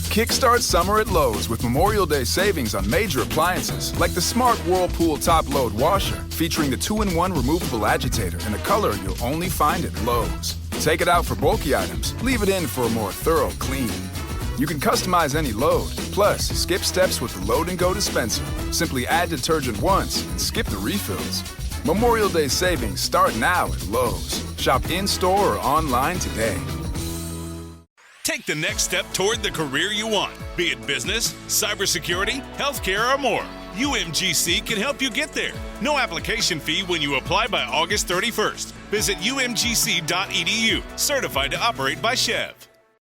Kickstart summer at Lowe's with Memorial Day savings on major appliances like the Smart Whirlpool Top Load Washer, featuring the 2-in-1 removable agitator in a color you'll only find at Lowe's. Take it out for bulky items, leave it in for a more thorough clean. You can customize any load, plus skip steps with the Load and Go dispenser. Simply add detergent once and skip the refills. Memorial Day savings start now at Lowe's. Shop in-store or online today. Take the next step toward the career you want, be it business, cybersecurity, healthcare, or more. UMGC can help you get there. No application fee when you apply by August 31st. Visit umgc.edu, certified to operate by Chev.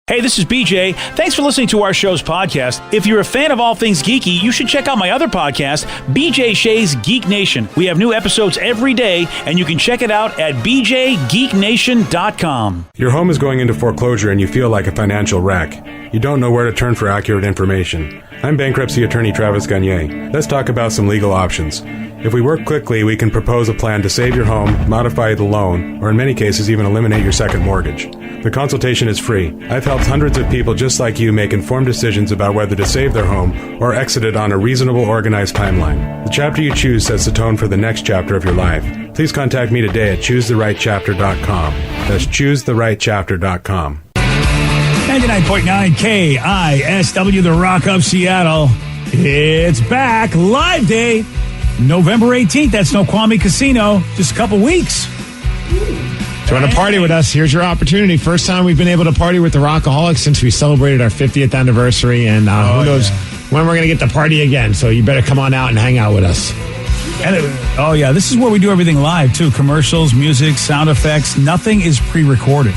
Hey, this is BJ. Thanks for listening to our show's podcast. If you're a fan of all things geeky, you should check out my other podcast, BJ Shea's Geek Nation. We have new episodes every day, and you can check it out at bjgeeknation.com. Your home is going into foreclosure and you feel like a financial wreck. You don't know where to turn for accurate information. I'm bankruptcy attorney Travis Gagne. Let's talk about some legal options. If we work quickly, we can propose a plan to save your home, modify the loan, or in many cases even eliminate your second mortgage. The consultation is free. I've helped hundreds of people just like you make informed decisions about whether to save their home or exit it on a reasonable, organized timeline. The chapter you choose sets the tone for the next chapter of your life. Please contact me today at choosetherightchapter.com. That's choosetherightchapter.com. 99.9 KISW, the Rock of Seattle. It's back. Live day, November 18th at Snoqualmie Casino. Just a couple weeks. If you want to party with us, here's your opportunity. First time we've been able to party with the Rockaholics since we celebrated our 50th anniversary, and who knows when we're going to get to party again. So you better come on out and hang out with us. And this is where we do everything live, too. Commercials, music, sound effects. Nothing is pre-recorded.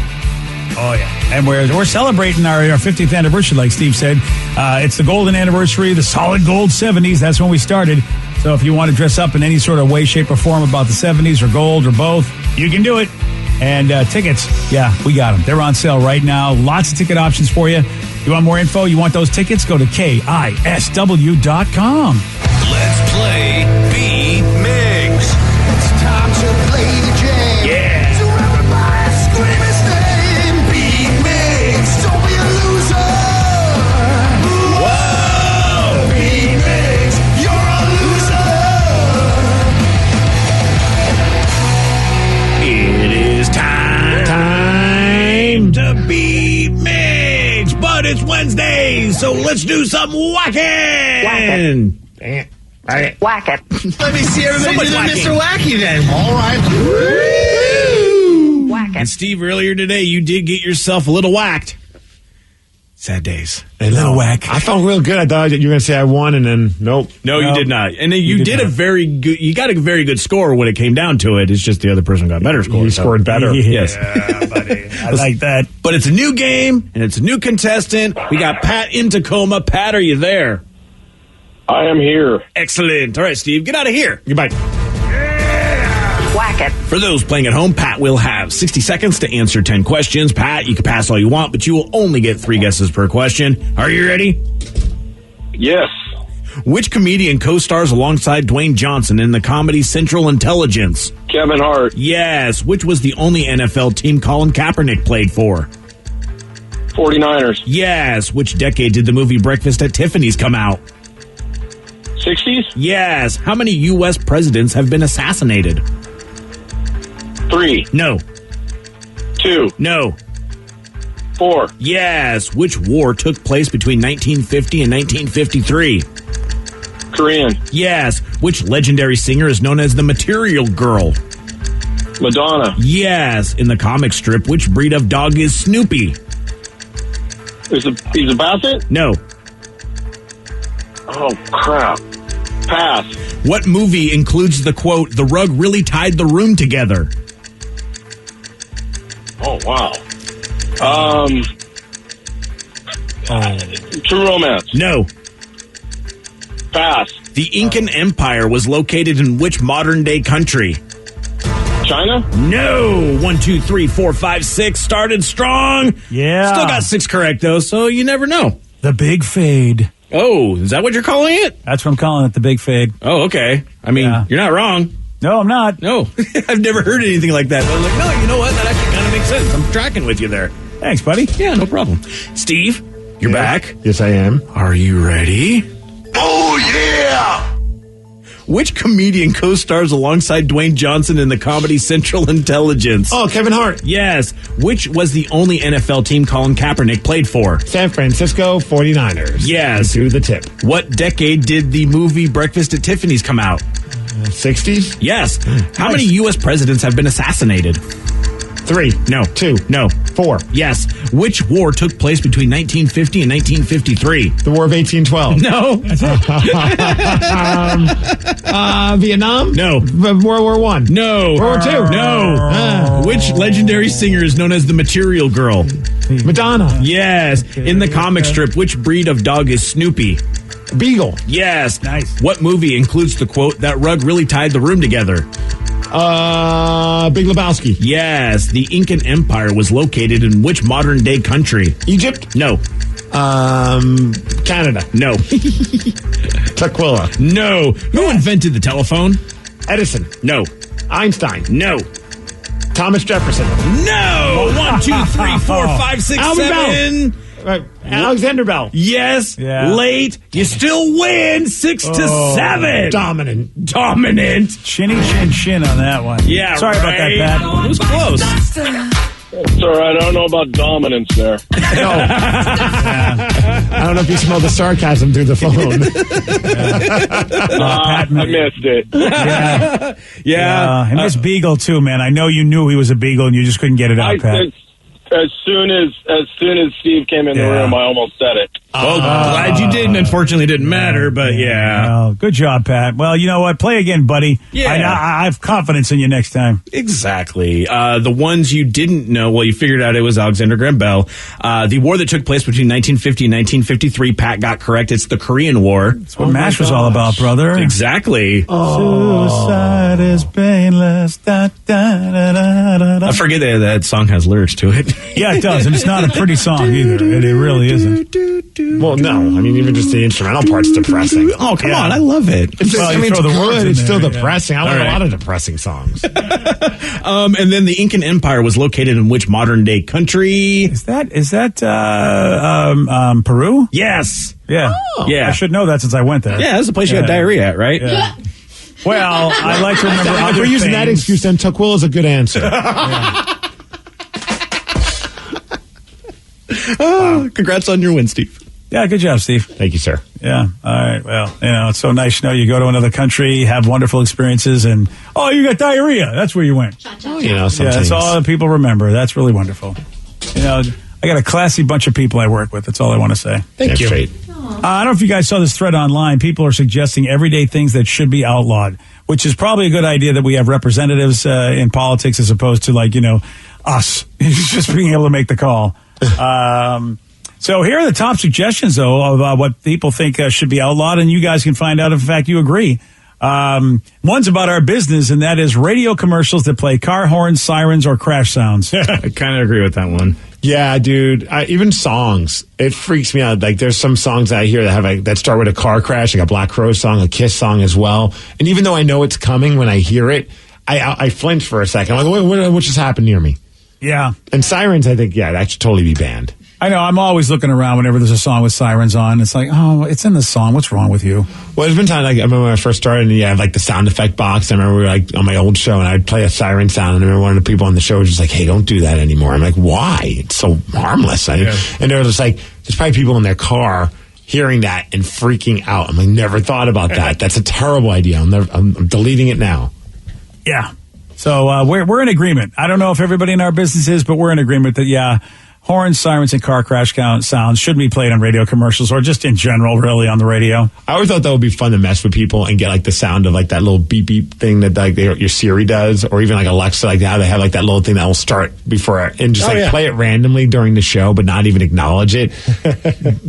Oh, yeah. And we're celebrating our 50th anniversary, like Steve said. It's the golden anniversary, the solid gold 70s. That's when we started. So if you want to dress up in any sort of way, shape, or form about the 70s or gold or both, you can do it. And tickets, yeah, we got them. They're on sale right now. Lots of ticket options for you. You want more info? You want those tickets? Go to KISW.com. Let's play Beat Migs. It's time to play the game. Yeah. So everybody scream his name. Beat Migs. Don't be a loser. Whoa. Beat Migs. You're a loser. It is time to beat Migs, but it's Wednesday, so let's do some whacking. Whack it. Let me see everybody do Mr. Wacky then. All right. Whack it. And Steve, earlier today, you did get yourself a little whacked. Sad days. A little whack. I felt real good. I thought you were going to say I won, and then nope. No, you did not. And then you did a very good. You got a very good score when it came down to it. It's just the other person got better score. You scored better. Yes. Yeah, buddy. I like that. But it's a new game and it's a new contestant. We got Pat in Tacoma. Pat, are you there? I am here. Excellent. All right, Steve, get out of here. Goodbye. Whack it. For those playing at home, Pat will have 60 seconds to answer 10 questions. Pat, you can pass all you want, but you will only get 3 guesses per question. Are you ready? Yes. Which comedian co-stars alongside Dwayne Johnson in the comedy Central Intelligence? Kevin Hart. Yes. Which was the only NFL team Colin Kaepernick played for? 49ers. Yes. Which decade did the movie Breakfast at Tiffany's come out? 60s? Yes. How many U.S. presidents have been assassinated? 3. No. 2. No. 4. Yes. Which war took place between 1950 and 1953? Korean. Yes. Which legendary singer is known as the Material Girl? Madonna. Yes. In the comic strip, which breed of dog is Snoopy? He's a basset? No. Oh, crap. Pass. What movie includes the quote, "The rug really tied the room together"? Oh, wow. True Romance. No. Pass. The Incan Empire was located in which modern-day country? China? No. 1, 2, 3, 4, 5, 6. Started strong. Yeah. Still got 6 correct, though, so you never know. The big fade. Oh, is that what you're calling it? That's what I'm calling it, the big fade. Oh, okay. I mean, Yeah. you're not wrong. No, I'm not. No. I've never heard anything like that. I was like, no, you know what? That actually kind of makes sense. I'm tracking with you there. Thanks, buddy. Yeah, no problem. Steve, You're back? Yes, I am. Are you ready? Oh, yeah! Which comedian co-stars alongside Dwayne Johnson in the comedy Central Intelligence? Oh, Kevin Hart. Yes. Which was the only NFL team Colin Kaepernick played for? San Francisco 49ers. Yes. To the tip. What decade did the movie Breakfast at Tiffany's come out? 60s? Yes. How many U.S. presidents have been assassinated? 3. No. 2. No. 4. Yes. Which war took place between 1950 and 1953? The War of 1812. No. Vietnam? No. World War One. No. World War II? No. Which legendary singer is known as the Material Girl? Madonna. Yes. In the comic strip, which breed of dog is Snoopy? Beagle. Yes. Nice. What movie includes the quote, "That rug really tied the room together"? Big Lebowski. Yes. The Incan Empire was located in which modern day country? Egypt. No. Canada. No. Tukwila. No. Who invented the telephone? Edison. No. Einstein. No. Thomas Jefferson. No. 1, 2, 3, 4, 5, 6, Alvin 7. Alexander Bell. Yes. Yeah. Late. You still win 6 to 7. Dominant. Chinny chin chin on that one. Yeah. Sorry about that, Pat. It was close. It's all right. I don't know about dominance there. I don't know if you smell the sarcasm through the phone. I missed it. Yeah. And Miss Beagle, too, man. I know you knew he was a Beagle and you just couldn't get it out, Pat. As soon as Steve came in the room, I almost said it. Oh, glad you didn't. Unfortunately, it didn't matter, but yeah. Well, good job, Pat. Well, you know what? Play again, buddy. Yeah. I have confidence in you next time. Exactly. The ones you didn't know, well, you figured out it was Alexander Graham Bell. The war that took place between 1950 and 1953, Pat got correct. It's the Korean War. That's what MASH was all about, brother. Exactly. Suicide is painless. Da, da, da, da, da, da. I forget that song has lyrics to it. Yeah, it does. And it's not a pretty song either. It really isn't. Well, no. I mean, even just the instrumental part's depressing. Oh, come on. I love it. It's Well, I you mean, throw it's the words good. in It's still there, depressing. I like All right. a lot of depressing songs. And then the Incan Empire was located in which modern day country? Is that Peru? Yes. Yeah. Yeah. I should know that since I went there. Yeah, that's the place you got diarrhea at, right? Yeah. Well, I like to remember If other we're using that things. excuse, then Tukwila is a good answer. Congrats on your win, Steve. Yeah, good job, Steve. Thank you, sir. Yeah. All right. Well, it's so nice. You go to another country, have wonderful experiences, and you got diarrhea. That's where you went. Some Yeah, that's things. all that people remember. That's really wonderful. I got a classy bunch of people I work with. That's all I want to say. Thank you. Straight. I don't know if you guys saw this thread online. People are suggesting everyday things that should be outlawed, which is probably a good idea that we have representatives in politics as opposed to us just being able to make the call. So here are the top suggestions, though, of what people think should be outlawed, and you guys can find out if, in fact, you agree. One's about our business, and that is radio commercials that play car horns, sirens, or crash sounds. I kind of agree with that one. Yeah, dude. Even songs, it freaks me out. Like, there's some songs I hear that have that start with a car crash, like a Black Crow song, a Kiss song as well. And even though I know it's coming when I hear it, I flinch for a second. I'm like, what just happened near me? Yeah. And sirens, I think, that should totally be banned. I know. I'm always looking around whenever there's a song with sirens on. It's like, it's in the song. What's wrong with you? Well, there's been times, I remember when I first started, and I had the sound effect box. I remember we were on my old show, and I'd play a siren sound, and I remember one of the people on the show was just like, hey, don't do that anymore. I'm like, why? It's so harmless. And they were just like, there's probably people in their car hearing that and freaking out. I'm like, never thought about that. That's a terrible idea. I'm deleting it now. Yeah. So we're in agreement. I don't know if everybody in our business is, but we're in agreement that, horns, sirens, and car crash sounds shouldn't be played on radio commercials or just in general, really, on the radio. I always thought that would be fun to mess with people and get the sound of that little beep beep thing that your Siri does, or even Alexa, how they have that little thing that will start before and just play it randomly during the show, but not even acknowledge it,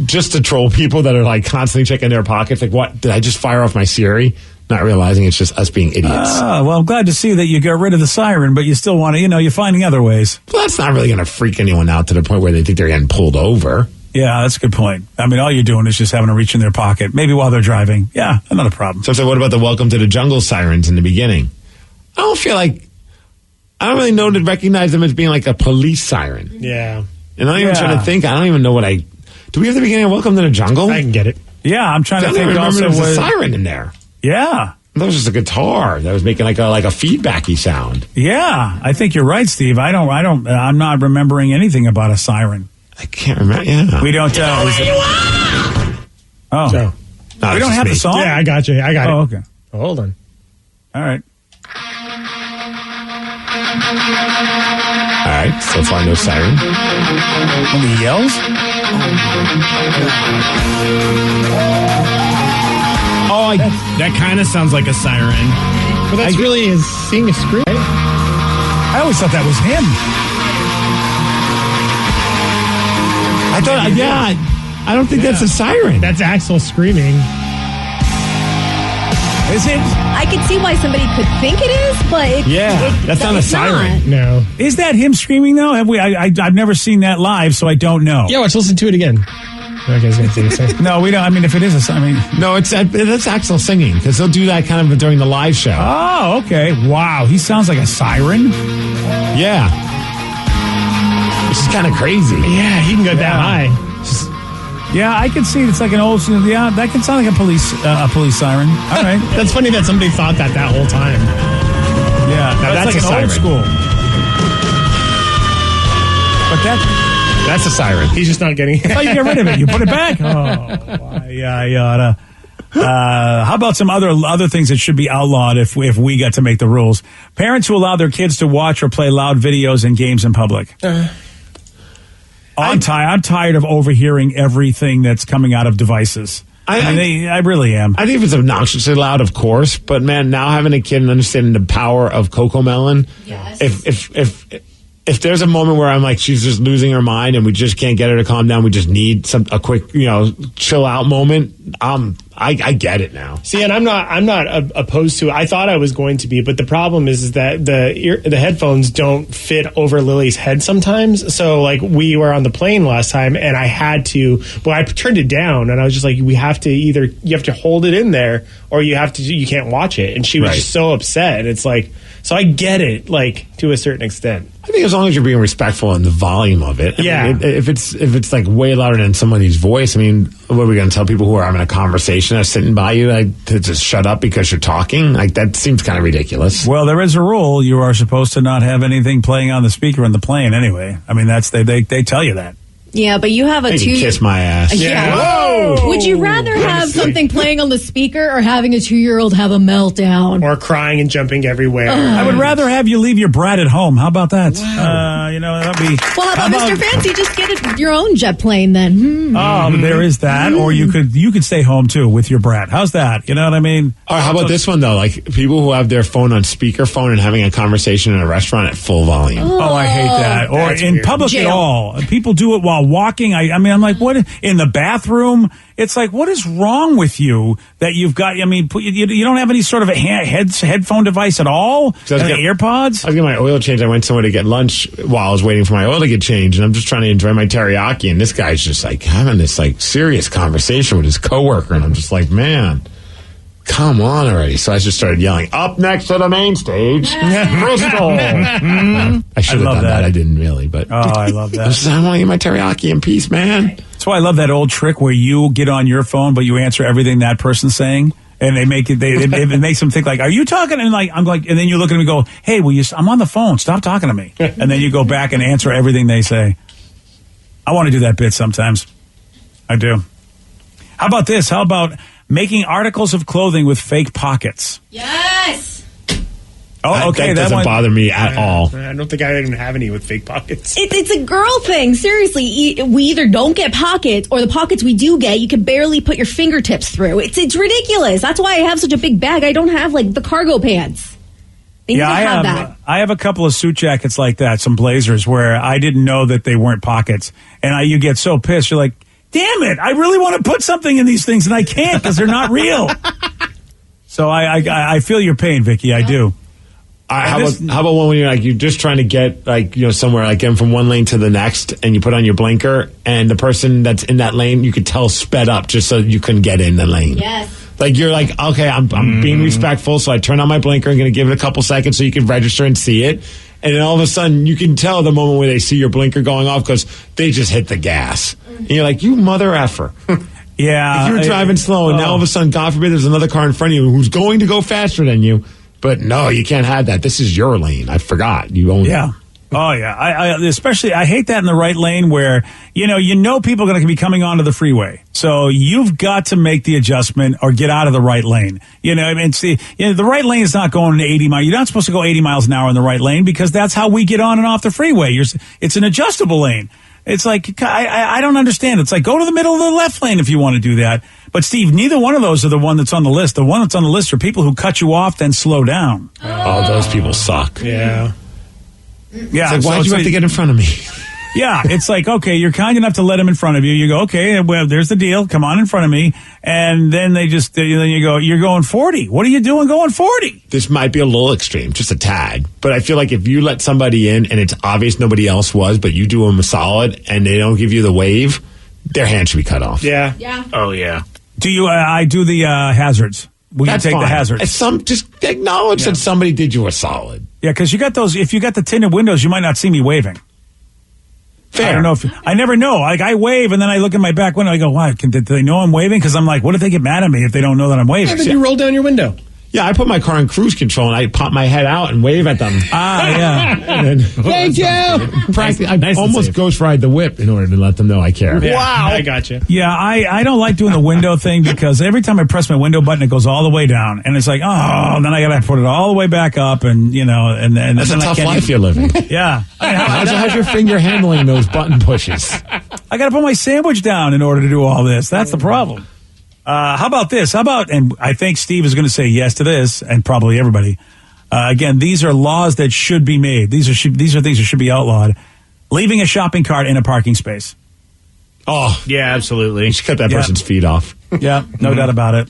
just to troll people that are constantly checking their pockets. What did I just fire off my Siri? Not realizing it's just us being idiots. Well, I'm glad to see that you got rid of the siren, but you still want to, you're finding other ways. Well, that's not really going to freak anyone out to the point where they think they're getting pulled over. Yeah, that's a good point. I mean, all you're doing is just having to reach in their pocket, maybe while they're driving. Yeah, not a problem. So what about the Welcome to the Jungle sirens in the beginning? I don't really know to recognize them as being a police siren. Yeah. And I'm even trying to think, I don't even know Do we have the beginning of Welcome to the Jungle? I can get it. Yeah, I'm trying to I think. remember Also, there was a was- siren in there. Yeah. That was just a guitar that was making like a feedbacky sound. Yeah, I think you're right, Steve. I'm not remembering anything about a siren. I can't remember. Yeah. We don't. Oh. So, We don't have the song? yeah, I got you. I got it. Oh, okay. Oh, hold on. All right. All right. So far, no siren. When he yells? Oh, that kind of sounds like a siren. But that's really his seeing a scream. I always thought that was him. I thought, yeah. I don't think that's a siren. That's Axel screaming. Is it? I could see why somebody could think it is, but that's not a it's siren. No. Is that him screaming though? I've never seen that live, so I don't know. Yeah, let's listen to it again. Okay, gonna say the same. No, we don't. I mean, if it is No, that's Axel singing because they'll do that kind of during the live show. Oh, okay. Wow, he sounds like a siren. Yeah. Which is kind of crazy. Yeah, he can go that high. Yeah, I can see it's like an old. Yeah, that can sound like a police siren. All right. That's funny that somebody thought that whole time. Yeah, Now that's that's like a an old siren. school. But that's a siren. He's just not getting it. how you get rid of it? You put it back. Oh, yeah, you oughta. How about some other things that should be outlawed if we got to make the rules? Parents who allow their kids to watch or play loud videos and games in public. I'm tired of overhearing everything that's coming out of devices. I really am. I think if it's obnoxiously loud, of course, but man, now having a kid and understanding the power of Coco Melon, if there's a moment where I'm like, she's just losing her mind and we just can't get her to calm down, we just need a quick, chill out moment. I get it now. See, and I'm not opposed to it. I thought I was going to be, but the problem is that the headphones don't fit over Lily's head sometimes. So like we were on the plane last time and I had to, I turned it down and I was just like, you have to hold it in there or you can't watch it. And she was just so upset. And it's like, so I get it, like to a certain extent. I think as long as you're being respectful in the volume of it. I mean, if it's like way louder than somebody's voice, I mean, what are we going to tell people who are having a conversation or sitting by you to just shut up because you're talking? Like that seems kind of ridiculous. Well, there is a rule. You are supposed to not have anything playing on the speaker in the plane anyway. I mean, they tell you that. Yeah, but you have a They can kiss my ass. Yeah. Whoa! Would you rather have something playing on the speaker or having a 2-year-old have a meltdown? Or crying and jumping everywhere. I would rather have you leave your brat at home. How about that? That'd be. Well, how about Mr. Fancy? Just get your own jet plane then. Oh, there is that. Or you could stay home too with your brat. How's that? You know what I mean? Or how about this one though? Like people who have their phone on speakerphone and having a conversation in a restaurant at full volume. Oh, I hate that. Or That's in weird. public Jail. at all. People do it while walking. I mean, I'm like, what? In the bathroom? It's like, what is wrong with you that you've got? I mean, you don't have any sort of a headphone device at all? So I was AirPods? I was getting my oil change. I went somewhere to get lunch while I was waiting for my oil to get changed, and I'm just trying to enjoy my teriyaki. And this guy's just like having this like serious conversation with his coworker, and I'm just like, man, come on already. So I just started yelling, up next to the main stage, Bristol. I should have done that. I didn't really, but Oh, I love that. I want to eat my teriyaki in peace, man. That's why I love that old trick where you get on your phone, but you answer everything that person's saying. And they make it. It makes them think like, "Are you talking?" And like, I'm like, and then you look at them and go, "Hey, I'm on the phone. Stop talking to me." And then you go back and answer everything they say. I want to do that bit sometimes. I do. How about this? How about making articles of clothing with fake pockets? Yes. Oh, okay. That doesn't bother me at all. I don't think I even have any with fake pockets. It's a girl thing. Seriously, we either don't get pockets, or the pockets we do get, you can barely put your fingertips through. It's ridiculous. That's why I have such a big bag. I don't have like the cargo pants. They need to have that. I have a couple of suit jackets like that, some blazers where I didn't know that they weren't pockets, and you get so pissed. You're like, damn it! I really want to put something in these things, and I can't because they're not real. So I feel your pain, Vicky. I do. How about when you're just trying to get somewhere, like getting from one lane to the next, and you put on your blinker, and the person that's in that lane you could tell sped up just so you couldn't get in the lane. Yes. Like you're like, okay, I'm being respectful, so I turn on my blinker. I'm going to give it a couple seconds so you can register and see it. And then all of a sudden, you can tell the moment where they see your blinker going off because they just hit the gas. And you're like, you mother effer. Yeah. If you're driving slow and now all of a sudden, God forbid, there's another car in front of you who's going to go faster than you. But no, you can't have that. This is your lane. I forgot. You own it. Oh, yeah. I hate that in the right lane where, you know people are going to be coming onto the freeway. So you've got to make the adjustment or get out of the right lane. The right lane is not going 80 miles. You're not supposed to go 80 miles an hour in the right lane because that's how we get on and off the freeway. It's an adjustable lane. It's like, I don't understand. It's like, go to the middle of the left lane if you want to do that. But, Steve, neither one of those are the one that's on the list. The one that's on the list are people who cut you off, then slow down. Oh, those people suck. Yeah. Yeah. It's like, why'd you have to get in front of me? Yeah, it's like, okay, you're kind enough to let him in front of you. You go, okay, well, there's the deal. Come on in front of me. And then then you go, you're going 40. What are you doing going 40? This might be a little extreme, just a tad. But I feel like if you let somebody in and it's obvious nobody else was, but you do them a solid and they don't give you the wave, their hand should be cut off. Yeah. Oh, yeah. Do you, I do the hazards. Will That's you take fine. the hazards? Just acknowledge that somebody did you a solid. Yeah, because you got those, if you got the tinted windows, you might not see me waving. Fair. I don't know I never know. Like, I wave and then I look in my back window. I go, why? Do they know I'm waving? Because I'm like, what if they get mad at me if they don't know that I'm waving? And then you roll down your window. Yeah, I put my car in cruise control and I pop my head out and wave at them. Yeah. Thank you. I almost ghost ride the whip in order to let them know I care. Yeah, Wow. I got you. Yeah, I don't like doing the window thing because every time I press my window button, it goes all the way down. And it's like, oh, then I got to put it all the way back up. And, and That's a then tough life you're living. Yeah. How's your finger handling those button pushes? I got to put my sandwich down in order to do all this. That's the problem. How about this? And I think Steve is going to say yes to this, and probably everybody. Again, these are laws that should be made. These are things that should be outlawed. Leaving a shopping cart in a parking space. Oh, yeah, absolutely. You should cut that person's feet off. Yeah, no doubt about it.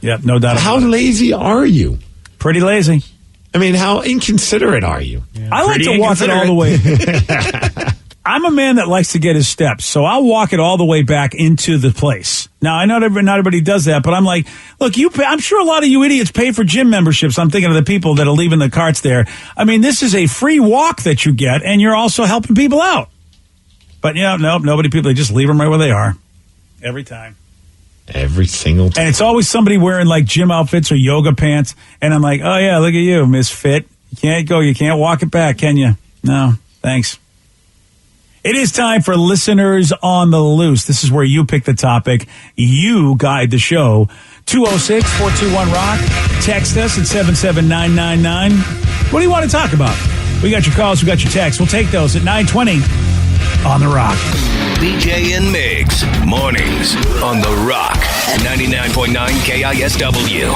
Yeah, no doubt about it. How lazy are you? Pretty lazy. I mean, how inconsiderate are you? Yeah. I like to walk it all the way. I'm a man that likes to get his steps, so I'll walk it all the way back into the place. Now, I know not everybody does that, but I'm like, look, I'm sure a lot of you idiots pay for gym memberships. I'm thinking of the people that are leaving the carts there. I mean, this is a free walk that you get, and you're also helping people out. But, people, they just leave them right where they are. Every time. Every single time. And it's always somebody wearing, like, gym outfits or yoga pants, and I'm like, oh, yeah, look at you, misfit. You can't walk it back, can you? No, thanks. It is time for Listeners on the Loose. This is where you pick the topic. You guide the show. 206-421-ROCK. Text us at 77999. What do you want to talk about? We got your calls. We got your texts. We'll take those at 920 on The Rock. BJ and Migs. Mornings on The Rock. 99.9 KISW.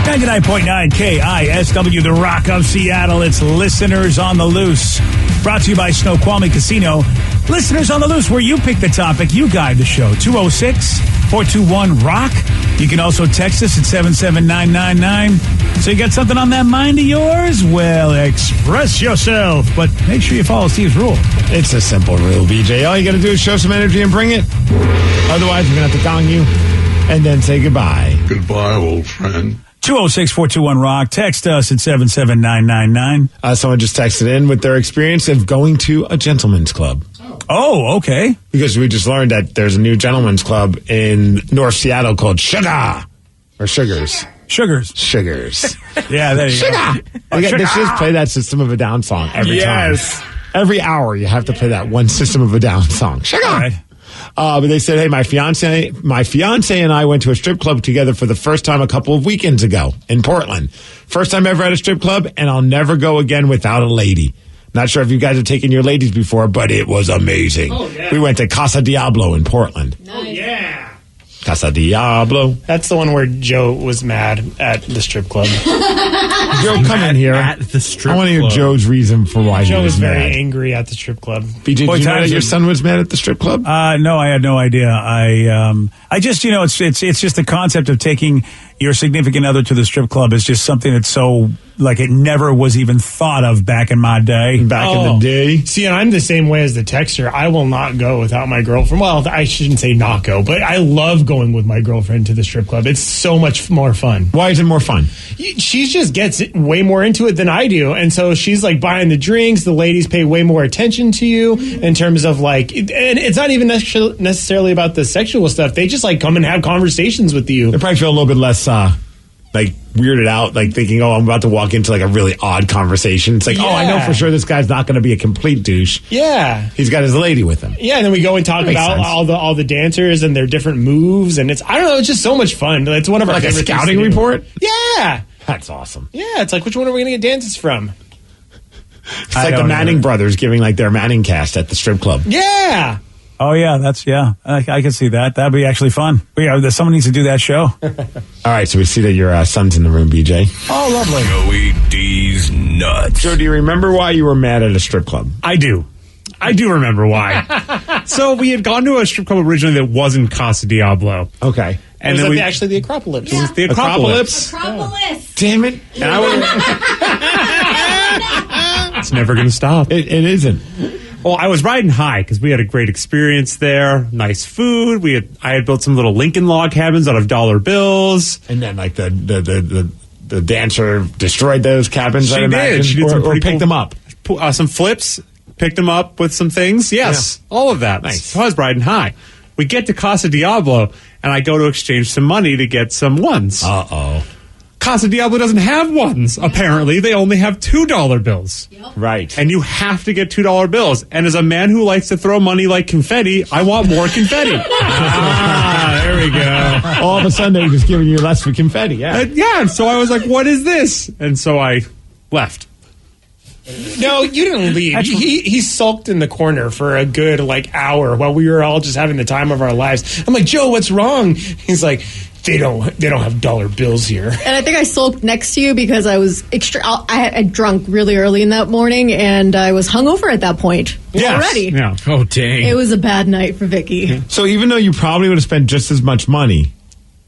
99.9 KISW, The Rock of Seattle. It's Listeners on the Loose. Brought to you by Snoqualmie Casino. Listeners on the Loose, where you pick the topic, you guide the show. 206-421-ROCK. You can also text us at 77999. So you got something on that mind of yours? Well, express yourself. But make sure you follow Steve's rule. It's a simple rule, BJ. All you got to do is show some energy and bring it. Otherwise, we're going to have to gong you and then say goodbye. Goodbye, old friend. 206-421-ROCK. Text us at 77999. Someone just texted in with their experience of going to a gentleman's club. Oh, okay. Because we just learned that there's a new gentleman's club in North Seattle called Sugar. Or Sugars. Sugars. Yeah, there you go. They should just play that System of a Down song every time. Every hour you have to play that one System of a Down song. Sugar. All right. But they said, hey, my fiance and I went to a strip club together for the first time a couple of weekends ago in Portland. First time ever at a strip club, and I'll never go again without a lady. Not sure if you guys have taken your ladies before, but it was amazing. Oh, yeah. We went to Casa Diablo in Portland. Nice. Oh, yeah. Casa Diablo. That's the one where Joe was mad at the strip club. Joe, come in here. At the strip I want to hear club. Joe's reason for why Joe he was very mad. angry at the strip club. BJ, did you know that your son was mad at the strip club? No, I had no idea. I just, it's just the concept of taking your significant other to the strip club is just something that's so, like, it never was even thought of back in my day. In the day. See, and I'm the same way as the texter. I will not go without my girlfriend. Well, I shouldn't say not go, but I love going with my girlfriend to the strip club. It's so much more fun. Why is it more fun? She's just gets way more into it than I do. And so she's like buying the drinks. The ladies pay way more attention to you in terms of like, and it's not even necessarily about the sexual stuff. They just like come and have conversations with you. They probably feel a little bit less like weirded out, like thinking, oh, I'm about to walk into like a really odd conversation. It's like, oh, I know for sure this guy's not going to be a complete douche. Yeah. He's got his lady with him. Yeah, and then we go and talk about all the dancers and their different moves, and it's, I don't know, it's just so much fun. It's one of our like a favorite things scouting to do. report? Yeah. That's awesome. Yeah, it's like, which one are we going to get dances from? It's like the Manning brothers giving like their Manning cast at the strip club. Yeah. Oh, yeah, I can see that. That'd be actually fun. Someone needs to do that show. All right, so we see that your son's in the room, BJ. Oh, lovely. Joey D's nuts. Joe, do you remember why you were mad at a strip club? I do remember why. So we had gone to a strip club originally that wasn't Casa Diablo. Okay. And then actually the Acropolis. It was the Acropolis. Acropolis. Damn it. And it's never going to stop. It isn't. Well, I was riding high because we had a great experience there. Nice food. I had built some little Lincoln log cabins out of dollar bills. And then like the dancer destroyed those cabins. She I did. imagine, She did or picked them up. Some flips. Picked them up with some things. Yes, all of that. Nice. So I was riding high. We get to Casa Diablo, and I go to exchange some money to get some ones. Uh-oh. Casa Diablo doesn't have ones, apparently. They only have $2 bills. Yep. Right. And you have to get $2 bills. And as a man who likes to throw money like confetti, I want more confetti. There we go. All of a sudden, they're just giving you less for confetti. Yeah. And so I was like, what is this? And so I left. No, you didn't leave. He sulked in the corner for a good hour while we were all just having the time of our lives. I'm like, Joe, what's wrong? He's like, they don't have dollar bills here. And I think I sulked next to you because I was I had drunk really early in that morning, and I was hungover at that point already. Yeah. Oh, dang. It was a bad night for Vicky. So even though you probably would have spent just as much money,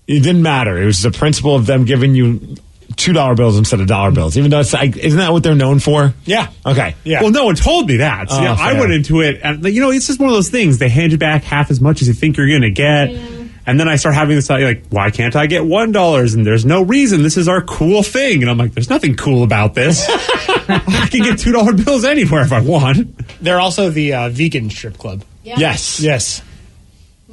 it didn't matter. It was the principle of them giving you $2 bills instead of dollar bills, even though it's isn't that what they're known for? Yeah. Okay. Yeah. Well, no one told me that. So, I went into it, and it's just one of those things. They hand you back half as much as you think you're going to get. Yeah. And then I start having this like, why can't I get $1? And there's no reason. This is our cool thing. And I'm like, there's nothing cool about this. I can get $2 bills anywhere if I want. They're also the vegan strip club. Yeah. Yes. Yes.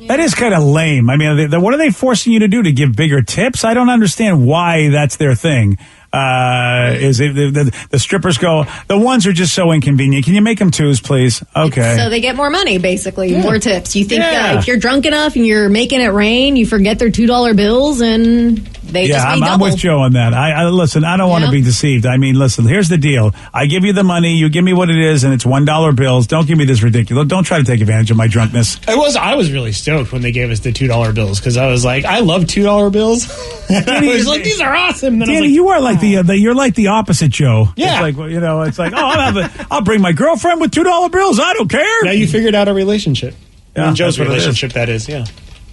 That is kind of lame. I mean, what are they forcing you to do, to give bigger tips? I don't understand why that's their thing. Is it the strippers go, the ones are just so inconvenient. Can you make them twos, please? Okay. So they get more money, basically, more tips. You think that if you're drunk enough and you're making it rain, you forget their $2 bills and they just pay double. I'm with Joe on that. I listen, I don't want to be deceived. I mean, listen, here's the deal. I give you the money, you give me what it is, and it's $1 bills. Don't give me this ridiculous. Don't try to take advantage of my drunkenness. I was really stoked when they gave us the $2 bills because I was like, I love $2 bills. I was like, these are awesome. Then Danny, I was like, you are like you're like the opposite Joe. Yeah. It's like, I'll bring my girlfriend with $2 bills. I don't care. Now you figured out a relationship. Yeah, I mean, Joe's that's what it is. relationship, that is, yeah.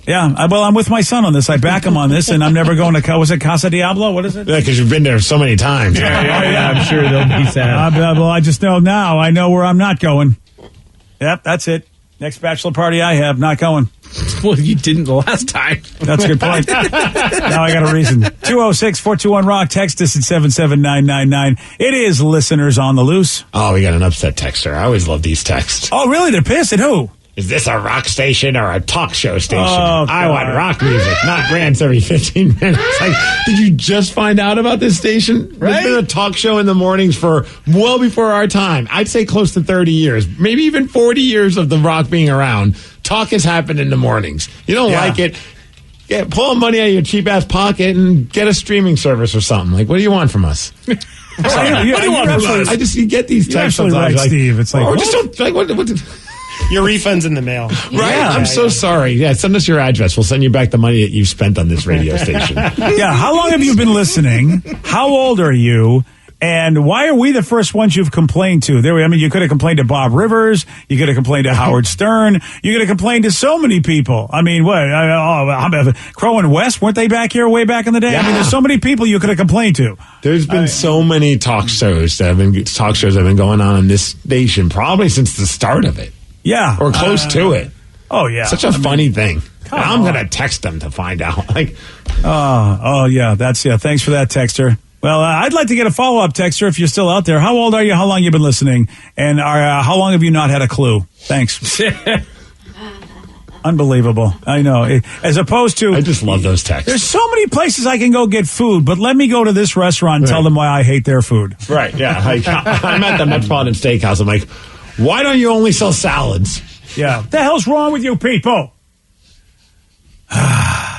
Yeah, well, I'm with my son on this. I back him on this, and I'm never going to, was it Casa Diablo? What is it? Yeah, because you've been there so many times. Yeah, I'm sure they'll be sad. Well, I just know now. I know where I'm not going. Yep, that's it. Next bachelor party I have, not going. Well, you didn't the last time. That's a good point. Now I got a reason. 206-421-ROCK. Text us at 77999. It is listeners on the loose. Oh, we got an upset texter. I always love these texts. Oh, really? They're pissed at who? Is this a rock station or a talk show station? Oh, I want rock music, not rants every 15 minutes. Like, did you just find out about this station? Right? There's been a talk show in the mornings for well before our time. I'd say close to 30 years, maybe even 40 years of the rock being around. Talk has happened in the mornings. You don't like it? Yeah, pull money out of your cheap ass pocket and get a streaming service or something. Like, what do you want from us? What do you want from us? You get these texts sometimes. Right, Steve. It's like, just don't like what your refund's in the mail. Right? Yeah, I'm so sorry. Yeah, send us your address. We'll send you back the money that you've spent on this radio station. Yeah, how long have you been listening? How old are you? And why are we the first ones you've complained to? You could have complained to Bob Rivers. You could have complained to Howard Stern. You could have complained to so many people. I mean, Crow and West, weren't they back here way back in the day? Yeah. I mean, there's so many people you could have complained to. There's been so many talk shows that have been going on in this station probably since the start of it. Yeah. Or close to it. Oh, yeah. Such a funny thing. I'm going to text them to find out. Yeah. Thanks for that, texter. Well, I'd like to get a follow-up texter if you're still out there. How old are you? How long you been listening? And how long have you not had a clue? Thanks. Unbelievable. I know. As opposed to... I just love those texts. There's so many places I can go get food, but let me go to this restaurant and tell them why I hate their food. Right, yeah. Like, I'm at the Metropolitan Steakhouse. I'm like, why don't you only sell salads? Yeah. What the hell's wrong with you people?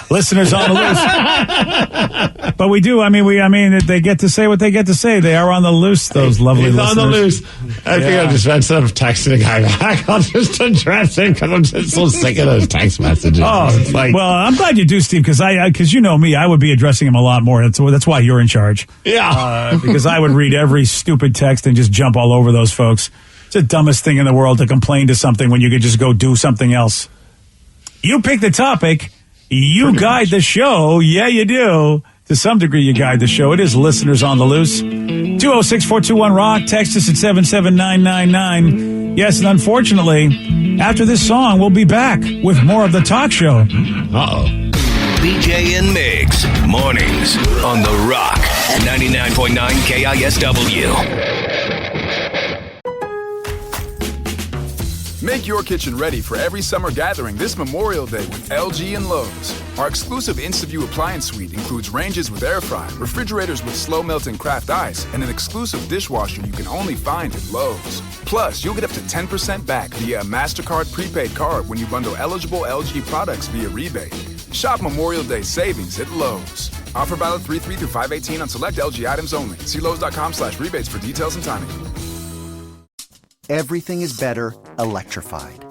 Listeners on the loose. But we do. I mean, they get to say what they get to say. They are on the loose, those lovely listeners. On the loose. I think I'll just, instead of texting a guy back, I'll just address it because I'm just so sick of those text messages. Oh, it's like, well, I'm glad you do, Steve, because you know me. I would be addressing him a lot more. That's why you're in charge. Yeah. Because I would read every stupid text and just jump all over those folks. It's the dumbest thing in the world to complain to something when you could just go do something else. You pick the topic. You guide the show. Yeah, you do. To some degree, you guide the show. It is Listeners on the Loose. 206-421-ROCK. Text us at 77999. Yes, and unfortunately, after this song, we'll be back with more of the talk show. Uh-oh. BJ and Migs, mornings on The Rock, 99.9 KISW. Make your kitchen ready for every summer gathering this Memorial Day with LG and Lowe's. Our exclusive InstaView appliance suite includes ranges with air fry, refrigerators with slow melting craft ice, and an exclusive dishwasher you can only find at Lowe's. Plus, you'll get up to 10% back via a MasterCard prepaid card when you bundle eligible LG products via rebate. Shop Memorial Day savings at Lowe's. Offer valid 3/3 through 5/18 on select LG items only. See Lowe's.com/rebates for details and timing. Everything is better electrified.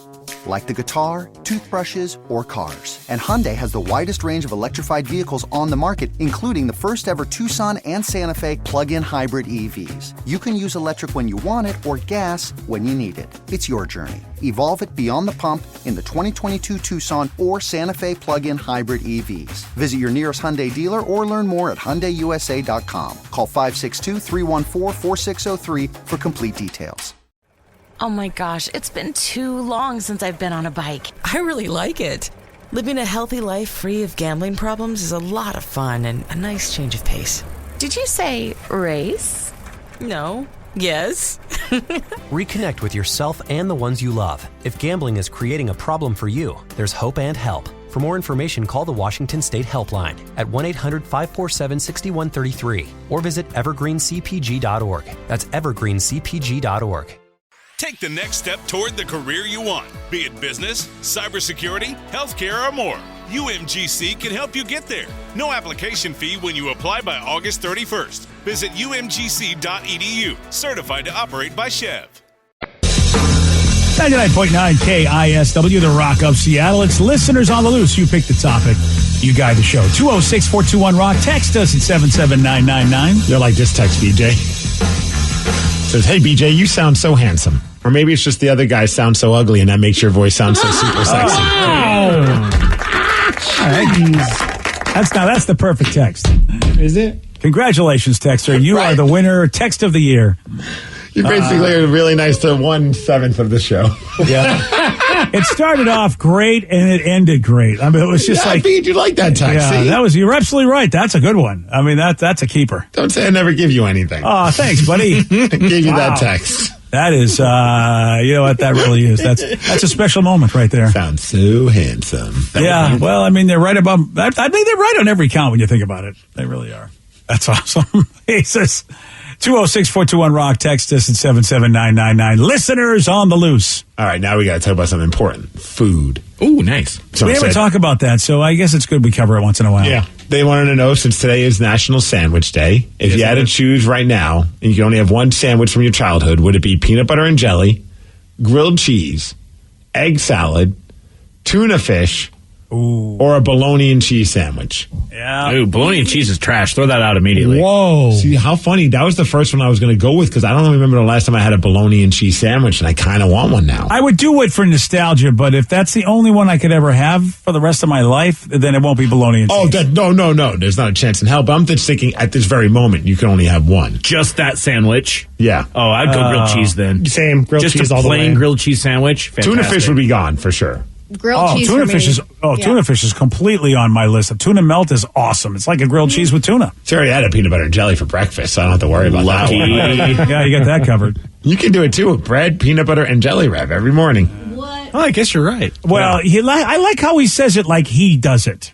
Like the guitar, toothbrushes, or cars. And Hyundai has the widest range of electrified vehicles on the market, including the first ever Tucson and Santa Fe plug-in hybrid EVs. You can use electric when you want it or gas when you need it. It's your journey. Evolve it beyond the pump in the 2022 Tucson or Santa Fe plug-in hybrid EVs. Visit your nearest Hyundai dealer or learn more at HyundaiUSA.com. Call 562-314-4603 for complete details. Oh my gosh, it's been too long since I've been on a bike. I really like it. Living a healthy life free of gambling problems is a lot of fun and a nice change of pace. Did you say race? No. Yes. Reconnect with yourself and the ones you love. If gambling is creating a problem for you, there's hope and help. For more information, call the Washington State Helpline at 1-800-547-6133 or visit evergreencpg.org. That's evergreencpg.org. Take the next step toward the career you want, be it business, cybersecurity, healthcare, or more. UMGC can help you get there. No application fee when you apply by August 31st. Visit umgc.edu, certified to operate by Chev. 99.9 KISW, the Rock of Seattle. It's Listeners on the Loose. You pick the topic. You guide the show. 206-421-ROCK. Text us at 77999. You're like this text, BJ. Says, hey, BJ, you sound so handsome. Or maybe it's just the other guy sounds so ugly, and that makes your voice sound so super sexy. That's the perfect text. Is it? Congratulations, texter. You are the winner. Text of the year. You basically are really nice to 1/7 of the show. Yeah. It started off great and it ended great. I mean, it was just I figured you like that text. Yeah, you're absolutely right. That's a good one. I mean, that's a keeper. Don't say I never give you anything. Oh, thanks, buddy. I gave you that text. That is, you know what, that really is. That's a special moment right there. Sounds so handsome. Yeah, well, I mean, they're right above, I mean, they're right on every count when you think about it. They really are. That's awesome. He says, 206-421-ROCK. Text us at 77999. Listeners on the Loose. All right, now we got to talk about something important. Food. Ooh, nice. We never talk about that, so I guess it's good we cover it once in a while. Yeah. They wanted to know, since today is National Sandwich Day, if you had to choose right now, and you could only have one sandwich from your childhood, would it be peanut butter and jelly, grilled cheese, egg salad, tuna fish, or a bologna and cheese sandwich? Yeah. Ooh, bologna and cheese is trash. Throw that out immediately. Whoa. See, how funny. That was the first one I was going to go with, because I don't remember the last time I had a bologna and cheese sandwich, and I kind of want one now. I would do it for nostalgia, but if that's the only one I could ever have for the rest of my life, then it won't be bologna and cheese. Oh, no. There's not a chance in hell. But I'm just thinking, at this very moment, you can only have one. Just that sandwich? Yeah. Oh, I'd go grilled cheese then. Same, grilled just cheese a all the way. Just a plain grilled cheese sandwich? Fantastic. Tuna fish would be gone, for sure. Grilled cheese. Tuna for fish me. is Yeah. tuna fish is completely on my list. Tuna melt is awesome. It's like a grilled cheese with tuna. She already had a peanut butter and jelly for breakfast, so I don't have to worry about that one. Yeah, you got that covered. You can do it too with bread, peanut butter, and jelly wrap every morning. What? Oh, I guess you're right. Well, I like how he says it like he does it.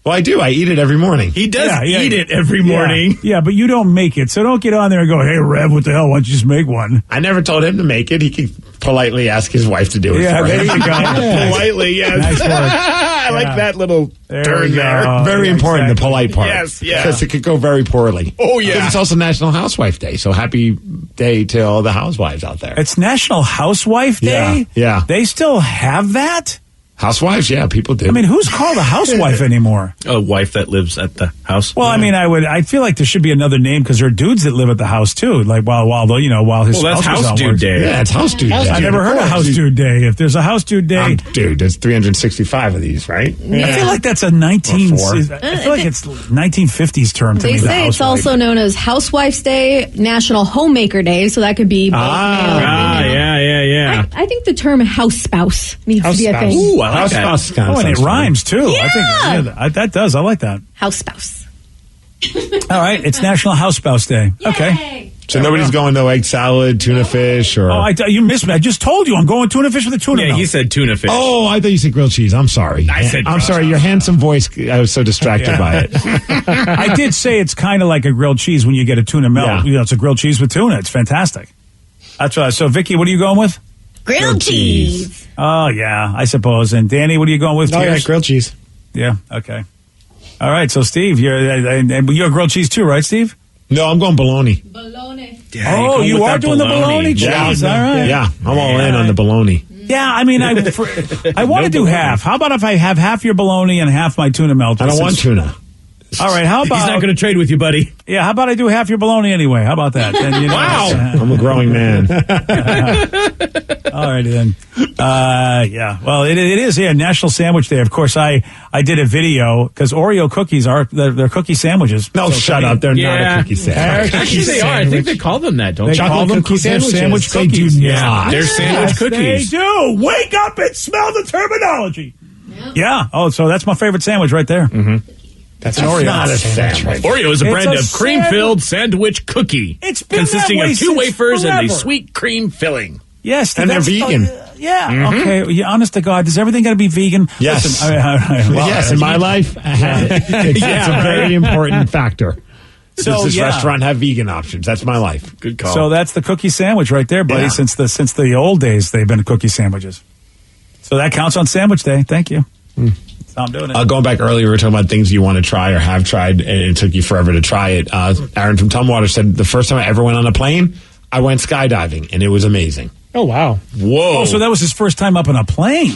Well, I do. I eat it every morning. He does eat it every morning. Yeah, but you don't make it. So don't get on there and go, hey, Rev, what the hell? Why don't you just make one? I never told him to make it. He could politely ask his wife to do it Yeah, for there him. you go. Politely, yes. Nice work. I like that little There turn we go. there. Very Yeah, important, exactly. the polite part. Yes, yeah. Because it could go very poorly. Oh, yeah. Because it's also National Housewife Day, so happy day to all the housewives out there. It's National Housewife Day? Yeah. They still have that? Housewives, yeah, people do. I mean, who's called a housewife anymore? A wife that lives at the house. Well, I mean, I feel like there should be another name because there are dudes that live at the house too. Like while his Well, that's spouse is House on Dude work. Day. yeah, it's House Dude Day. I never heard of House Dude Day. If there's a House Dude Day, Dude, there's 365 of these, right? I feel like that's a 19. Or 4. I feel like it's 1950s term to They me. the say it's housewife. also known as Housewife's Day, National Homemaker Day, so that could be both male and female. Yeah. I think the term house spouse needs to be a thing. Ooh, I like House that. spouse kind of Oh, and it sounds fun. rhymes too. Yeah. I think that does. I like that. House spouse. All right, it's National House Spouse Day. Okay. So nobody's going to egg salad, tuna fish, or... Oh, you missed me. I just told you I'm going tuna fish with a tuna. Yeah, melt. he said tuna fish. Oh, I thought you said grilled cheese. I'm sorry. I said I'm grilled sorry. cheese. Your handsome voice, I was so distracted by it. I did say it's kind of like a grilled cheese when you get a tuna melt. Yeah. You know, it's a grilled cheese with tuna. It's fantastic. That's what. So, Vicky, what are you going with? Grilled cheese. Oh, yeah, I suppose. And Danny, what are you going with? Oh, yeah, Tears? grilled cheese. Yeah. Okay. All right. So, Steve, you're grilled cheese too, right, Steve? No, I'm going bologna. Oh, you are doing the bologna cheese. Yeah. All right. Yeah, I'm all in on the bologna. Yeah, I mean, I want to do half. How about if I have half your bologna and half my tuna melt? I don't want tuna. All right, how about... He's not going to trade with you, buddy. Yeah, how about I do half your bologna anyway? How about that? Then, Wow. I'm a growing man. All right, then. Yeah. Well, it is National Sandwich Day. Of course, I did a video because Oreo cookies they're cookie sandwiches. No, So shut up. They're not a cookie sandwich. Actually, they are. I think they call them that, don't They they? call them cookie sandwich sandwiches. cookies. They do Yeah. not. They're sandwich cookies. They do. Wake up and smell the terminology. Yeah. Oh, so that's my favorite sandwich right there. Mm-hmm. That's an Oreo. not a sandwich. Oreo is a It's brand a of cream-filled sandwich cookie. It's been consisting that way of 2 since wafers and a forever. sweet cream filling. Yes, And they're that's- vegan. Yeah. Okay. Yeah, honest to God, does everything got to be vegan? Yes. Listen, well, Yes, in my life, it's a very important factor. So, Does this yeah. restaurant have vegan options? That's my life. Good call. So that's the cookie sandwich right there, buddy. Yeah. Since the old days, they've been cookie sandwiches. So that counts on Sandwich Day. Thank you. That's how I'm doing it. Going back earlier, we were talking about things you want to try or have tried, and it took you forever to try it. Aaron from Tumwater said, the first time I ever went on a plane, I went skydiving, and it was amazing. Oh, wow. Whoa. Oh, so that was his first time up on a plane.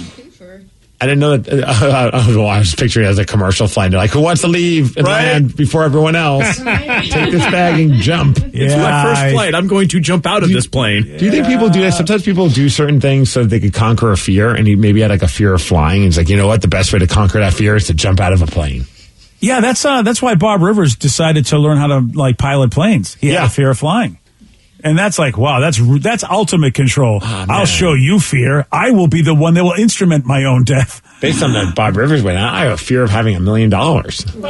I didn't know that. I was picturing it as a commercial flight. They're like, who wants to leave and land before everyone else? Take this bag and jump. It's my first flight. I'm going to jump out of this plane. Do you think people do that? Sometimes people do certain things so that they could conquer a fear, and he maybe had like a fear of flying. He's like, you know what? The best way to conquer that fear is to jump out of a plane. Yeah, that's why Bob Rivers decided to learn how to pilot planes. He had a fear of flying. And that's like, wow, that's ultimate control. I'll show you fear. I will be the one that will instrument my own death. Based on the Bob Rivers way, I have a fear of having $1 million.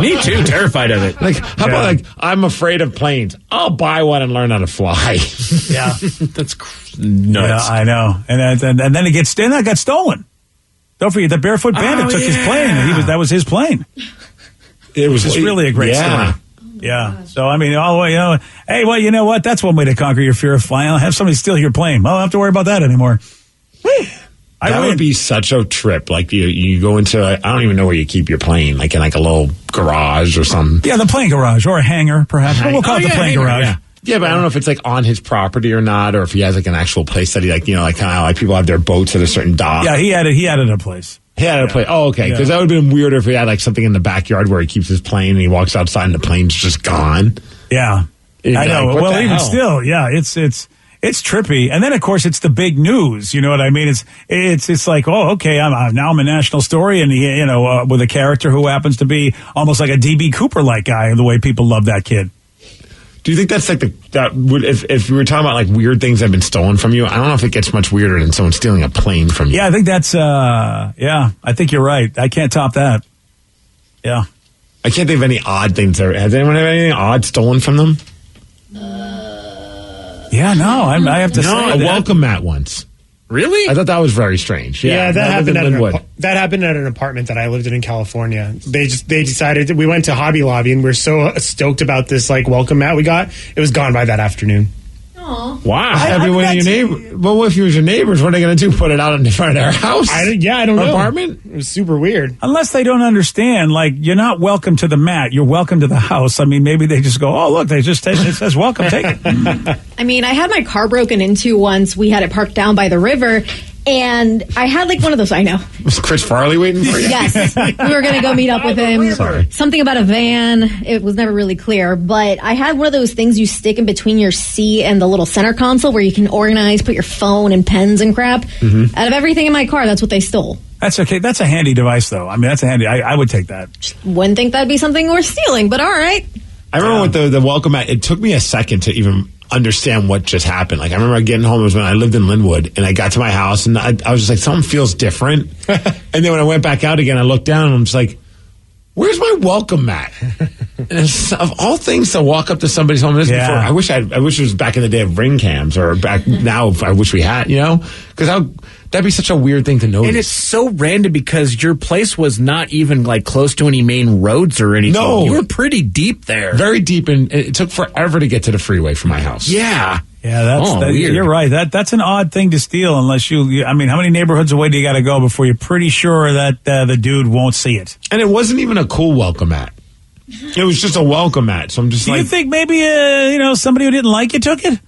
Me too, terrified of it. Like, how about I'm afraid of planes. I'll buy one and learn how to fly. Yeah, that's nuts. Yeah, I know. And then it got stolen. Don't forget the Barefoot Bandit took his plane. And that was his plane. It was just really a great story. Yeah. So, I mean, hey, well, you know what? That's one way to conquer your fear of flying. I'll have somebody steal your plane. Well, I don't have to worry about that anymore. That would be such a trip. Like, you go into, I don't even know where you keep your plane, like in like a little garage or something. Yeah, the plane garage or a hangar, perhaps. But we'll call it the plane garage. Yeah, but I don't know if it's like on his property or not, or if he has like an actual place that he kind of like people have their boats at a certain dock. Yeah, he had a place. He had a place. Oh, okay. Because that would have been weirder if he had like something in the backyard where he keeps his plane and he walks outside and the plane's just gone. Yeah, I know. Like, well, even still, yeah, it's trippy. And then of course it's the big news. You know what I mean? It's like, oh, okay, I'm a national story, and with a character who happens to be almost like a DB Cooper like guy, the way people love that kid. Do you think that's like if we were talking about like weird things that have been stolen from you, I don't know if it gets much weirder than someone stealing a plane from you. Yeah, I think that's, I think you're right. I can't top that. Yeah. I can't think of any odd things. Has anyone had anything odd stolen from them? Yeah, no, I have to say a welcome mat once. Really? I thought that was very strange. Yeah, that happened at an apartment that I lived in California. They decided we went to Hobby Lobby and we're so stoked about this like welcome mat we got. It was gone by that afternoon. Aww. Wow. Everyone in your neighbor. Well, if you was your neighbors, what are they going to do? Put it out in front of their house? I don't know. Apartment? It was super weird. Unless they don't understand, like, you're not welcome to the mat. You're welcome to the house. I mean, maybe they just go, oh, look, it says welcome, take it. I mean, I had my car broken into once. We had it parked down by the river. And I had like one of those, I know. Was Chris Farley waiting for you? Yes. We were going to go meet up with him. Sorry. Something about a van. It was never really clear. But I had one of those things you stick in between your seat and the little center console where you can organize, put your phone and pens and crap. Mm-hmm. Out of everything in my car, that's what they stole. That's okay. That's a handy device, though. I mean, that's a handy. I would take that. Wouldn't think that'd be something worth stealing, but all right. I remember with the welcome mat, it took me a second to even understand what just happened. Like, I remember getting home, it was when I lived in Linwood, and I got to my house, and I was just like, something feels different. And then when I went back out again, I looked down, and I'm just like, where's my welcome mat? And of all things to walk up to somebody's home, before, I wish it was back in the day of ring cams, or back now, I wish we had, because that'd be such a weird thing to notice. And it's so random because your place was not even like close to any main roads or anything. No. You were pretty deep there. Very deep, and it took forever to get to the freeway from my house. Yeah. Yeah, weird. You're right. That's an odd thing to steal unless I mean, how many neighborhoods away do you got to go before you're pretty sure that the dude won't see it? And it wasn't even a cool welcome mat. It was just a welcome mat. So I'm just Do you think maybe, somebody who didn't like you took it?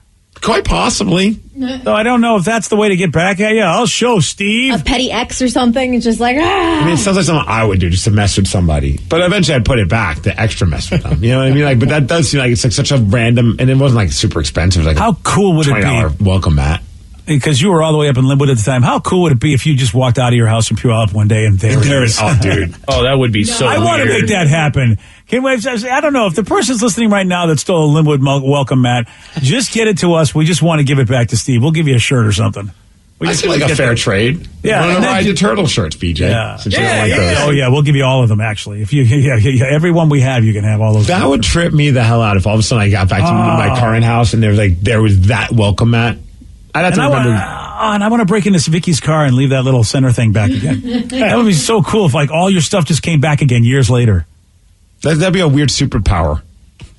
Quite possibly. So I don't know if that's the way to get back at you. I'll show Steve. A petty X or something. It's just like, I mean, it sounds like something I would do just to mess with somebody. But eventually I'd put it back to extra mess with them. You know what I mean? Like, but that does seem like it's like such a random, and it wasn't like super expensive. It was like how cool would it be? $20 welcome mat. Because you were all the way up in Linwood at the time. How cool would it be if you just walked out of your house in Puyallup one day and there it is? Oh, dude. Oh, that would be so I want to make that happen. I don't know. If the person's listening right now that stole a Linwood welcome mat, just get it to us. We just want to give it back to Steve. We'll give you a shirt or something. I seem like a fair trade. Yeah. I want to ride the turtle shirts, BJ. Yeah. Since you don't like those. Oh, yeah. We'll give you all of them, actually. If every one we have, you can have all those. That would trip me the hell out if all of a sudden I got back to my current house and there was that welcome mat. I'd have to remember. And I want to break into Vicky's car and leave that little center thing back again. That would be so cool if like all your stuff just came back again years later. That'd be a weird superpower.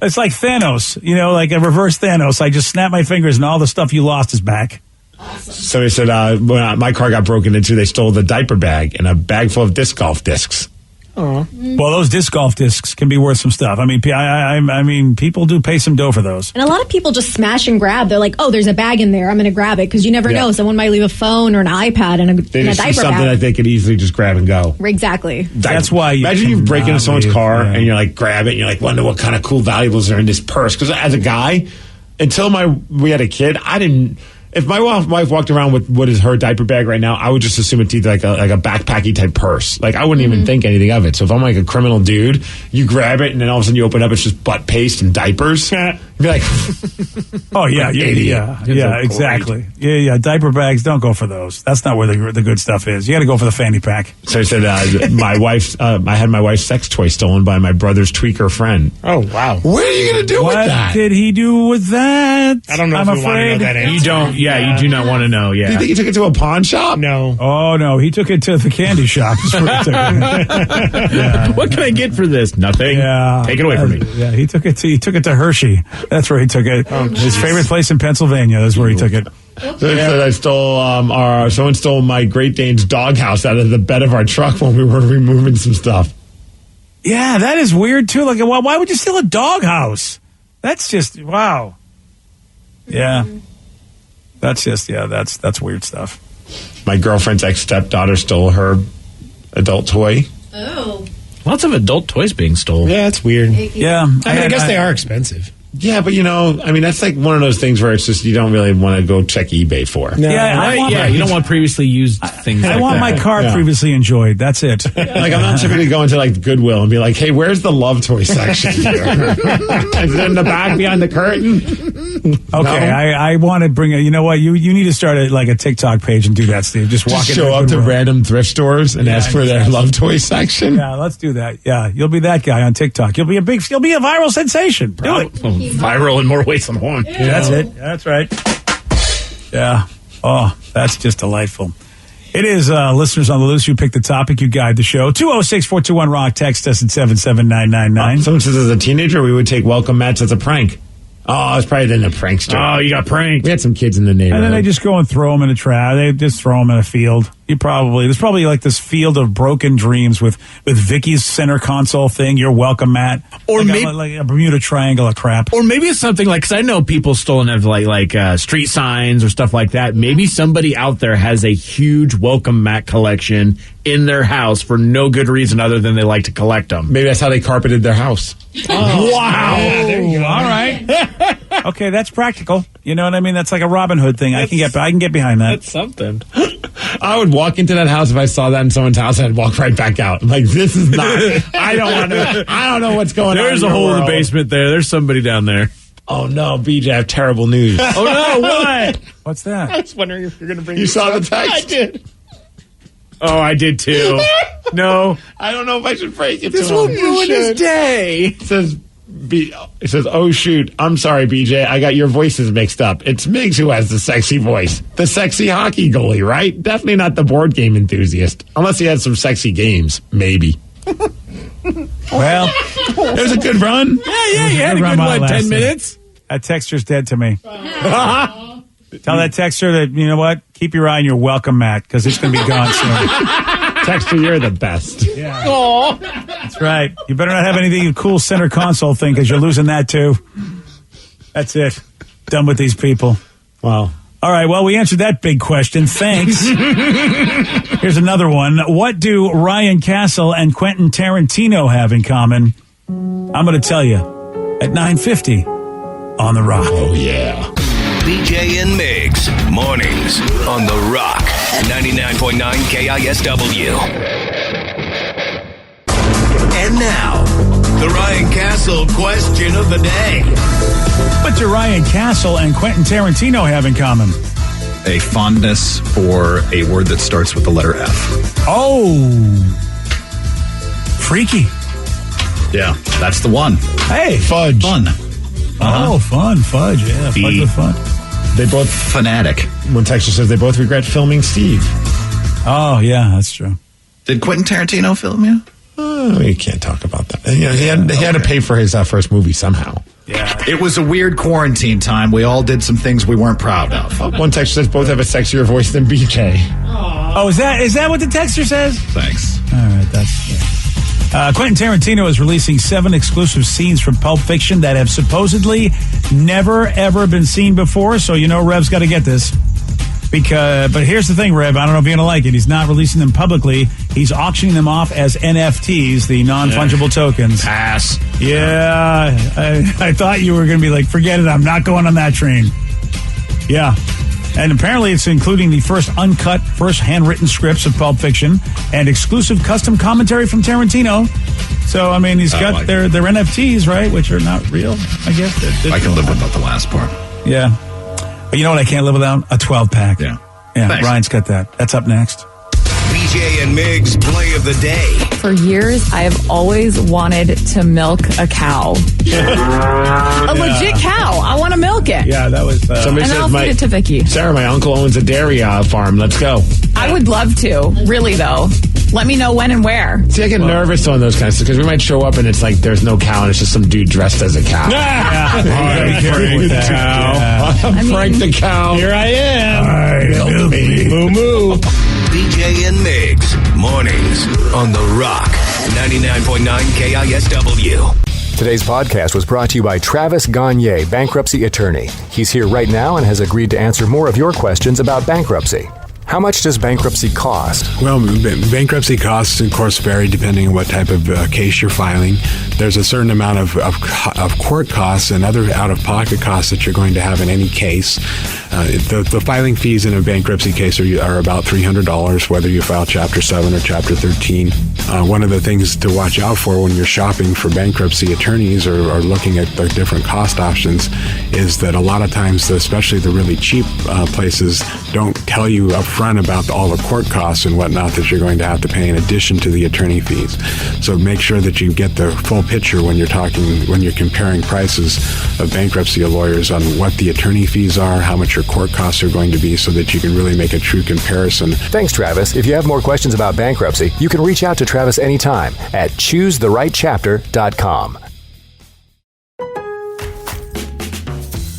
It's like Thanos, like a reverse Thanos. I just snap my fingers and all the stuff you lost is back. Awesome. Somebody said when my car got broken into, they stole the diaper bag and a bag full of disc golf discs. Oh. Well, those disc golf discs can be worth some stuff. I mean, I mean, people do pay some dough for those. And a lot of people just smash and grab. They're like, oh, there's a bag in there. I'm going to grab it because you never know. Someone might leave a phone or an iPad in a they in a just see diaper something bag. that they could easily just grab and go. Exactly. That's why imagine you break into someone's car and you're like, grab it, and you're like, wonder what kind of cool valuables are in this purse. Because as a guy, until we had a kid, I didn't. If my wife walked around with what is her diaper bag right now, I would just assume it's either like a backpacky type purse. Like I wouldn't even think anything of it. So if I'm like a criminal dude, you grab it and then all of a sudden you open it up, it's just butt paste and diapers. You'd be like, oh yeah, idiot. Yeah, exactly. Yeah. Diaper bags, don't go for those. That's not where the good stuff is. You got to go for the fanny pack. So he said, my wife's. I had my wife's sex toy stolen by my brother's tweaker friend. Oh wow! What are you gonna do with that? What did he do with that? I don't know. I'm if we want to know afraid that answer. You don't. Yeah, you do not want to know. Yeah. Do you think he took it to a pawn shop? No. Oh no, he took it to the candy shop. Is where he took it. Yeah. What can I get for this? Nothing. Yeah. Take it away from me. Yeah, he took it to Hershey. That's where he took it. His favorite place in Pennsylvania. That's where he took it. So he said I stole someone stole my Great Dane's doghouse out of the bed of our truck when we were removing some stuff. Yeah, that is weird too. Like, why would you steal a doghouse? That's just wow. Yeah, that's weird stuff. My girlfriend's ex-stepdaughter stole her adult toy. Oh, lots of adult toys being stolen. Yeah, that's weird. Yeah, I guess they are expensive. Yeah, but that's like one of those things where it's just you don't really want to go check eBay for. No. You don't want previously used things. I want my car previously enjoyed. That's it. Like I'm not typically going to like Goodwill and be like, "Hey, where's the love toy section here? Is it in the back behind the curtain?" Okay, I want to bring you know what? You need to start a TikTok page and do that, Steve. Just walk show up to random thrift stores and ask for their love toy section. Yeah, let's do that. Yeah, you'll be that guy on TikTok. You'll be a viral sensation. Do it. Viral in more ways than one. Yeah, that's it. That's right. Yeah. Oh, that's just delightful. It is listeners on the loose. You pick the topic. You guide the show. 206-421-ROCK. Text us at 77999. Someone says as a teenager, we would take welcome mats as a prank. Oh, it's probably in a prankster. Oh, you got pranked. We had some kids in the neighborhood. And then they just go and throw them in a trash. They just throw them in a field. There's probably like this field of broken dreams with Vicky's center console thing, your welcome mat. Or maybe like a Bermuda Triangle of crap. Or maybe it's something like, because I know people stolen have like street signs or stuff like that. Maybe somebody out there has a huge welcome mat collection in their house for no good reason other than they like to collect them. Maybe that's how they carpeted their house. Oh, wow. Yeah, there you go. All right. Okay, that's practical. You know what I mean? That's like a Robin Hood thing. I can get behind that. That's something. I would walk into that house if I saw that in someone's house, and I'd walk right back out. I'm like, this is not. I don't know what's going on. There's a hole in the basement there. There's somebody down there. Oh no, BJ, I have terrible news. Oh no, what? What's that? I was wondering if you're going to bring. You saw the text? I did. Oh, I did too. No, I don't know if I should break it. This will ruin his day. It says, "Oh shoot, I'm sorry, BJ. I got your voices mixed up. It's Miggs who has the sexy voice, the sexy hockey goalie, right? Definitely not the board game enthusiast, unless he has some sexy games, maybe." Well, it was a good run. Yeah, you had a good one. 10 minutes. That texter's dead to me. Tell that texter that, you know what? Keep your eye on your welcome mat because it's going to be gone soon. Texter, you're the best. Yeah. Aww. That's right. You better not have anything cool center console thing because you're losing that too. That's it. Done with these people. Wow. All right. Well, we answered that big question. Thanks. Here's another one. What do Ryan Castle and Quentin Tarantino have in common? I'm going to tell you at 9:50 on The Rock. Oh, yeah. BJ and Miggs, mornings on The Rock, 99.9 KISW. And now, the Ryan Castle question of the day. What do Ryan Castle and Quentin Tarantino have in common? A fondness for a word that starts with the letter F. Oh. Freaky. Yeah, that's the one. Hey. Fudge. Fun. Oh, fun. Fudge. Yeah, fudge with fun. They both fanatic. One texter says they both regret filming Steve. Oh, yeah, that's true. Did Quentin Tarantino film you? We can't talk about that. You know, he had to pay for his first movie somehow. Yeah. It was a weird quarantine time. We all did some things we weren't proud of. One texter says both have a sexier voice than BJ. Oh, is that what the texter says? Thanks. All right, that's... Quentin Tarantino is releasing 7 exclusive scenes from Pulp Fiction that have supposedly never, ever been seen before. So, Rev's got to get this. But here's the thing, Rev. I don't know if you're going to like it. He's not releasing them publicly. He's auctioning them off as NFTs, the non-fungible tokens. Pass. Yeah. I thought you were going to be like, forget it. I'm not going on that train. Yeah. And apparently it's including the first uncut, first handwritten scripts of Pulp Fiction and exclusive custom commentary from Tarantino. So, I mean, he's got their NFTs, right, which are not real, I guess. I can live without the last part. Yeah. But you know what I can't live without? A 12-pack. Yeah. Yeah, Thanks. Ryan's got that. That's up next. BJ and Miggs play of the day. For years, I have always wanted to milk a cow. A legit cow. I want to milk it. Yeah, that was... and then I'll feed it to Vicky. Sarah, my uncle owns a dairy farm. Let's go. I would love to. Really, though. Let me know when and where. See, I get nervous on those kinds of because we might show up and it's like there's no cow and it's just some dude dressed as a cow. Yeah. Frank the cow. Frank the cow. Here I am. Milk me. Moo moo. BJ and Miggs, mornings on The Rock, 99.9 KISW. Today's podcast was brought to you by Travis Gagne, bankruptcy attorney. He's here right now and has agreed to answer more of your questions about bankruptcy. How much does bankruptcy cost? Well, bankruptcy costs, of course, vary depending on what type of case you're filing. There's a certain amount of court costs and other out-of-pocket costs that you're going to have in any case. The filing fees in a bankruptcy case are about $300, whether you file Chapter 7 or Chapter 13. One of the things to watch out for when you're shopping for bankruptcy attorneys or looking at the different cost options is that a lot of times, especially the really cheap places, don't tell you up front about all the court costs and whatnot that you're going to have to pay in addition to the attorney fees. So make sure that you get the full picture when you're comparing prices of bankruptcy lawyers on what the attorney fees are, how much your court costs are going to be, so that you can really make a true comparison. Thanks, Travis. If you have more questions about bankruptcy, you can reach out to Travis anytime at ChooseTheRightChapter.com.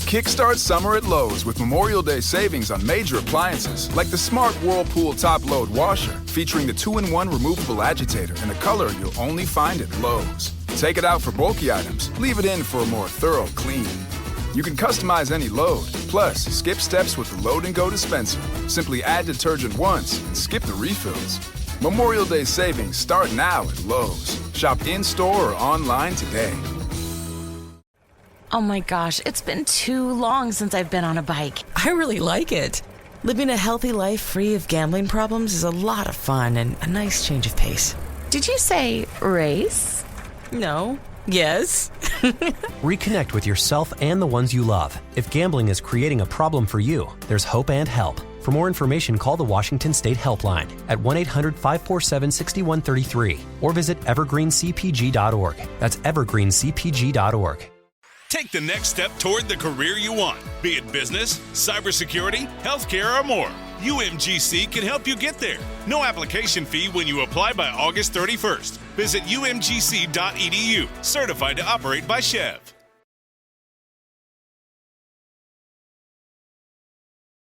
Kickstart summer at Lowe's with Memorial Day savings on major appliances like the Smart Whirlpool Top Load Washer, featuring the 2-in-1 removable agitator in a color you'll only find at Lowe's. Take it out for bulky items, leave it in for a more thorough clean. You can customize any load, plus skip steps with the Load and Go dispenser. Simply add detergent once and skip the refills. Memorial Day savings start now at Lowe's. Shop in-store or online today. Oh my gosh, it's been too long since I've been on a bike. I really like it. Living a healthy life free of gambling problems is a lot of fun and a nice change of pace. Did you say race? No. Yes. Reconnect with yourself and the ones you love. If gambling is creating a problem for you, there's hope and help. For more information, call the Washington State Helpline at 1-800-547-6133 or visit evergreencpg.org. That's evergreencpg.org. Take the next step toward the career you want, be it business, cybersecurity, healthcare, or more. UMGC can help you get there. No application fee when you apply by August 31st. Visit umgc.edu, certified to operate by Chev.